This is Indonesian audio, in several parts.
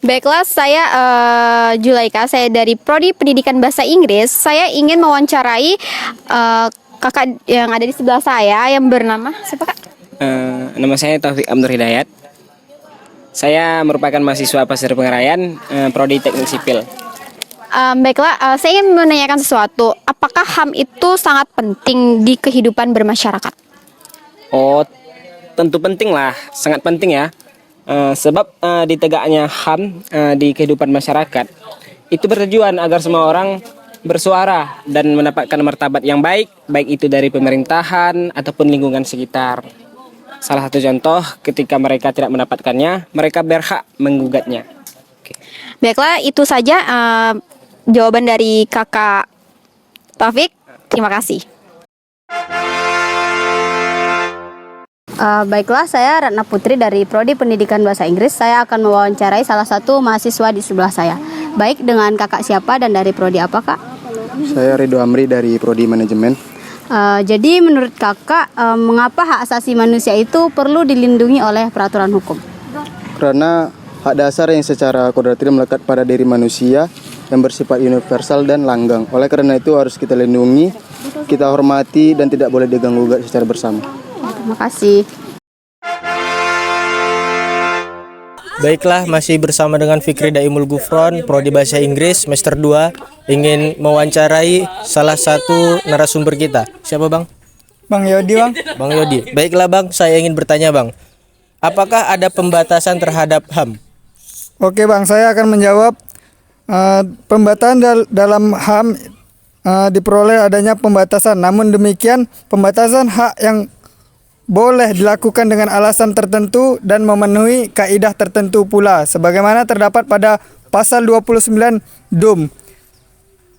Baiklah, saya Julaika, saya dari Prodi Pendidikan Bahasa Inggris. Saya ingin mewawancarai kakak yang ada di sebelah saya yang bernama siapa kak? Nama saya Taufik Abdur Hidayat. Saya merupakan mahasiswa Pasir Pengarayan, Prodi Teknik Sipil. Baiklah, saya ingin menanyakan sesuatu. Apakah HAM itu sangat penting di kehidupan bermasyarakat? Oh, tentu penting lah, sangat penting ya. Sebab ditegaknya HAM di kehidupan masyarakat itu bertujuan agar semua orang bersuara dan mendapatkan martabat yang baik, baik itu dari pemerintahan ataupun lingkungan sekitar. Salah satu contoh, ketika mereka tidak mendapatkannya, mereka berhak menggugatnya. Oke. Baiklah, itu saja jawaban dari kakak Taufik. Terima kasih. Baiklah, saya Ratna Putri dari Prodi Pendidikan Bahasa Inggris. Saya akan mewawancarai salah satu mahasiswa di sebelah saya. Baik, dengan kakak siapa dan dari Prodi apa kak? Saya Ridho Amri dari Prodi Manajemen. Jadi menurut kakak, mengapa hak asasi manusia itu perlu dilindungi oleh peraturan hukum? Karena hak dasar yang secara kodratif melekat pada diri manusia yang bersifat universal dan langgang. Oleh karena itu harus kita lindungi, kita hormati dan tidak boleh diganggu-gugat secara bersama. Terima kasih. Baiklah, masih bersama dengan Fikri Daimul Gufron, Prodi Bahasa Inggris, semester 2, ingin mewawancarai salah satu narasumber kita. Siapa bang? Bang Yodi bang. Bang Yodi. Baiklah bang, saya ingin bertanya bang, apakah ada pembatasan terhadap HAM? Oke bang, saya akan menjawab. Pembatasan dalam HAM diperoleh adanya pembatasan. Namun demikian, pembatasan hak yang boleh dilakukan dengan alasan tertentu dan memenuhi kaidah tertentu pula, sebagaimana terdapat pada pasal 29 DUM.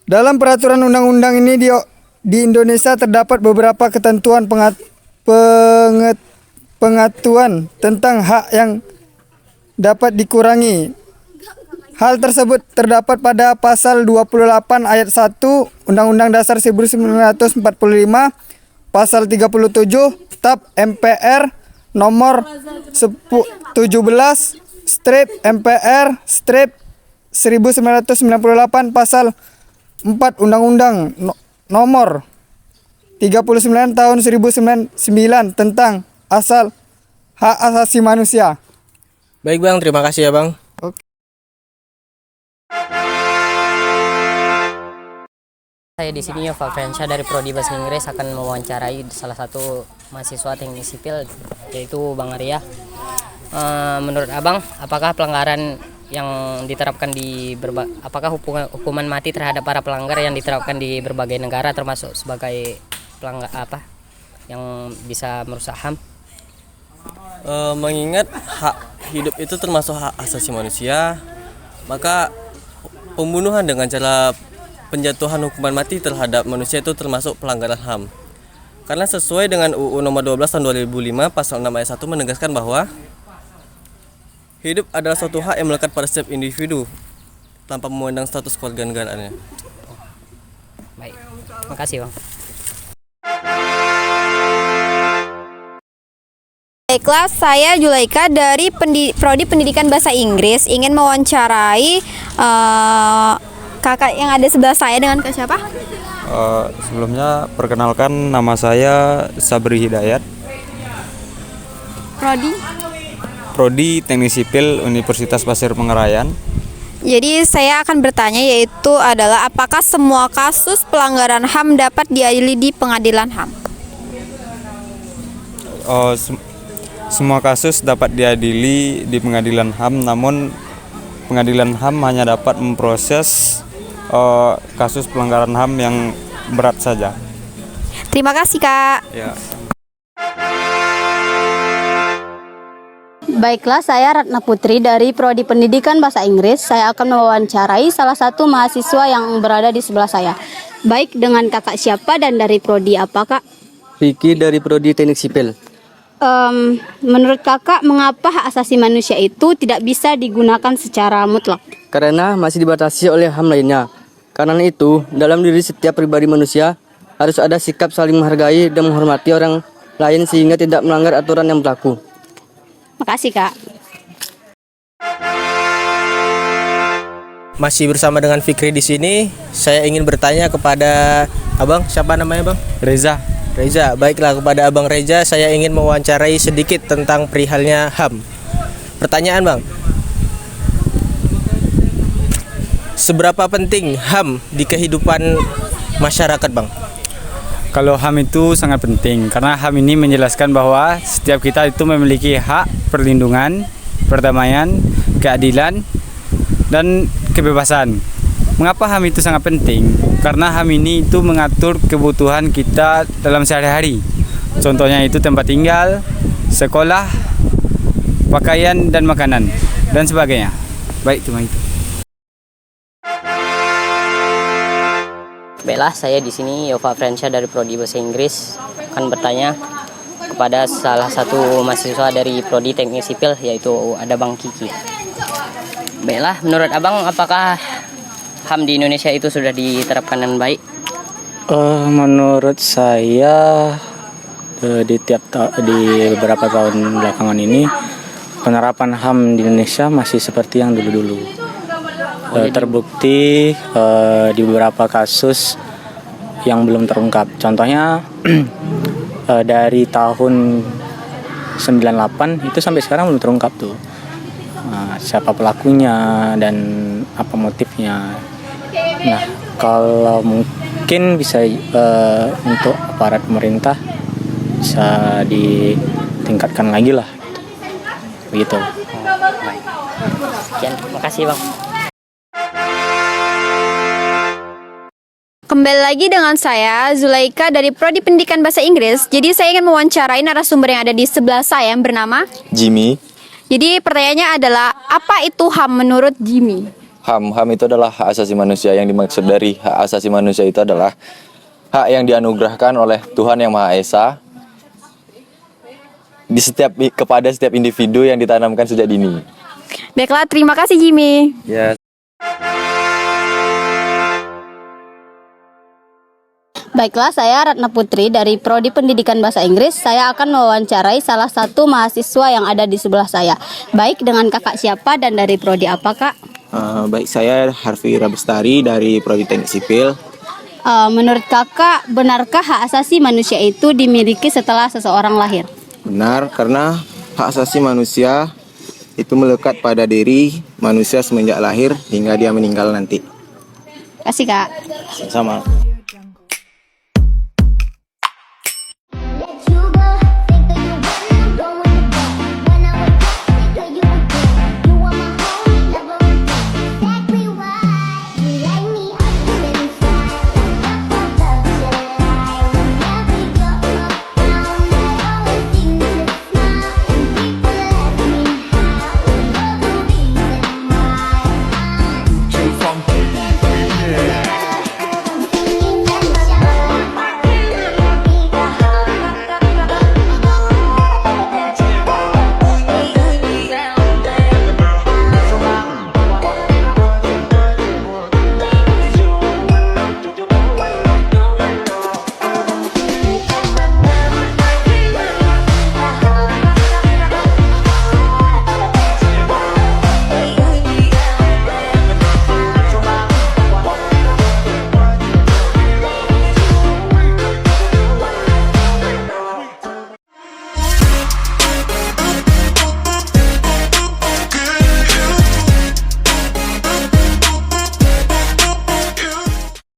Dalam peraturan undang-undang ini di Indonesia terdapat beberapa ketentuan pengaturan tentang hak yang dapat dikurangi. Hal tersebut terdapat pada pasal 28 ayat 1 Undang-Undang Dasar 1945, pasal 37 Tab MPR nomor 17/MPR/1998 pasal 4 Undang-Undang nomor 39 tahun 1999 tentang hak asasi manusia. Baik bang, terima kasih ya bang. Saya di sini Yova Frensyah dari Prodi Bahasa Inggris akan mewawancarai salah satu mahasiswa teknik sipil yaitu Bang Arya. Menurut Abang, apakah pelanggaran yang diterapkan apakah hukuman mati terhadap para pelanggar yang diterapkan di berbagai negara termasuk sebagai pelanggar yang bisa merusak HAM? Mengingat hak hidup itu termasuk hak asasi manusia, maka pembunuhan dengan cara penjatuhan hukuman mati terhadap manusia itu termasuk pelanggaran HAM. Karena sesuai dengan UU nomor 12 tahun 2005 pasal 6 ayat 1 menegaskan bahwa hidup adalah suatu hak yang melekat pada setiap individu tanpa memandang status kewarganegaraannya. Baik, terima kasih Bang. Baiklah, saya Julaika dari Prodi Pendidikan Bahasa Inggris ingin mewawancarai kakak yang ada sebelah saya dengan kak siapa? Sebelumnya perkenalkan, nama saya Sabri Hidayat. Prodi Teknik Sipil Universitas Pasir Pengarayan. Jadi saya akan bertanya yaitu adalah apakah semua kasus pelanggaran HAM dapat diadili di pengadilan HAM? Semua kasus dapat diadili di pengadilan HAM, namun pengadilan HAM hanya dapat memproses kasus pelanggaran HAM yang berat saja. Terima kasih kak. Ya. Baiklah, saya Ratna Putri dari Prodi Pendidikan Bahasa Inggris. Saya akan mewawancarai salah satu mahasiswa yang berada di sebelah saya. Baik, dengan kakak siapa dan dari Prodi apa kak? Vicky dari Prodi Teknik Sipil. Menurut kakak, mengapa hak asasi manusia itu tidak bisa digunakan secara mutlak? Karena masih dibatasi oleh HAM lainnya. Karena itu, dalam diri setiap pribadi manusia harus ada sikap saling menghargai dan menghormati orang lain sehingga tidak melanggar aturan yang berlaku. Makasih kak. Masih bersama dengan Fikri di sini. Saya ingin bertanya kepada Abang, siapa namanya Bang? Reza. Reza. Baiklah, kepada Abang Reza saya ingin mewawancarai sedikit tentang perihalnya HAM. Pertanyaan Bang, seberapa penting HAM di kehidupan masyarakat Bang? Kalau HAM itu sangat penting karena HAM ini menjelaskan bahwa setiap kita itu memiliki hak perlindungan, perdamaian, keadilan, dan kebebasan. Mengapa HAM itu sangat penting? Karena HAM ini itu mengatur kebutuhan kita dalam sehari-hari. Contohnya itu tempat tinggal, sekolah, pakaian dan makanan dan sebagainya. Baik, cuma itu. Baiklah, saya di sini Yova Frensha dari Prodi Bahasa Inggris akan bertanya kepada salah satu mahasiswa dari Prodi Teknik Sipil, yaitu ada Bang Kiki. Baiklah, menurut Abang apakah HAM di Indonesia itu sudah diterapkan dengan baik? Menurut saya di beberapa tahun belakangan ini penerapan HAM di Indonesia masih seperti yang dulu-dulu. Terbukti di beberapa kasus yang belum terungkap. Contohnya dari tahun 98 itu sampai sekarang belum terungkap tuh. Siapa pelakunya dan apa motifnya. Nah, kalau mungkin bisa untuk aparat pemerintah bisa ditingkatkan lagi lah, begitu. Baik. Sekian, makasih Bang. Kembali lagi dengan saya, Zulaika dari Prodi Pendidikan Bahasa Inggris. Jadi saya ingin mewawancarai narasumber yang ada di sebelah saya yang bernama Jimmy. Jadi pertanyaannya adalah, apa itu HAM menurut Jimmy? HAM itu adalah hak asasi manusia. Yang dimaksud dari hak asasi manusia itu adalah hak yang dianugerahkan oleh Tuhan Yang Maha Esa kepada setiap individu yang ditanamkan sejak dini. Baiklah, terima kasih Jimmy. Yes. Baiklah, saya Ratna Putri dari Prodi Pendidikan Bahasa Inggris. Saya akan mewawancarai salah satu mahasiswa yang ada di sebelah saya. Baik, dengan kakak siapa dan dari Prodi apa, Kak? Baik, saya Harfi Rabestari dari Prodi Teknik Sipil. Menurut kakak, benarkah hak asasi manusia itu dimiliki setelah seseorang lahir? Benar, karena hak asasi manusia itu melekat pada diri manusia semenjak lahir hingga dia meninggal nanti. Kasih, Kak. Sama.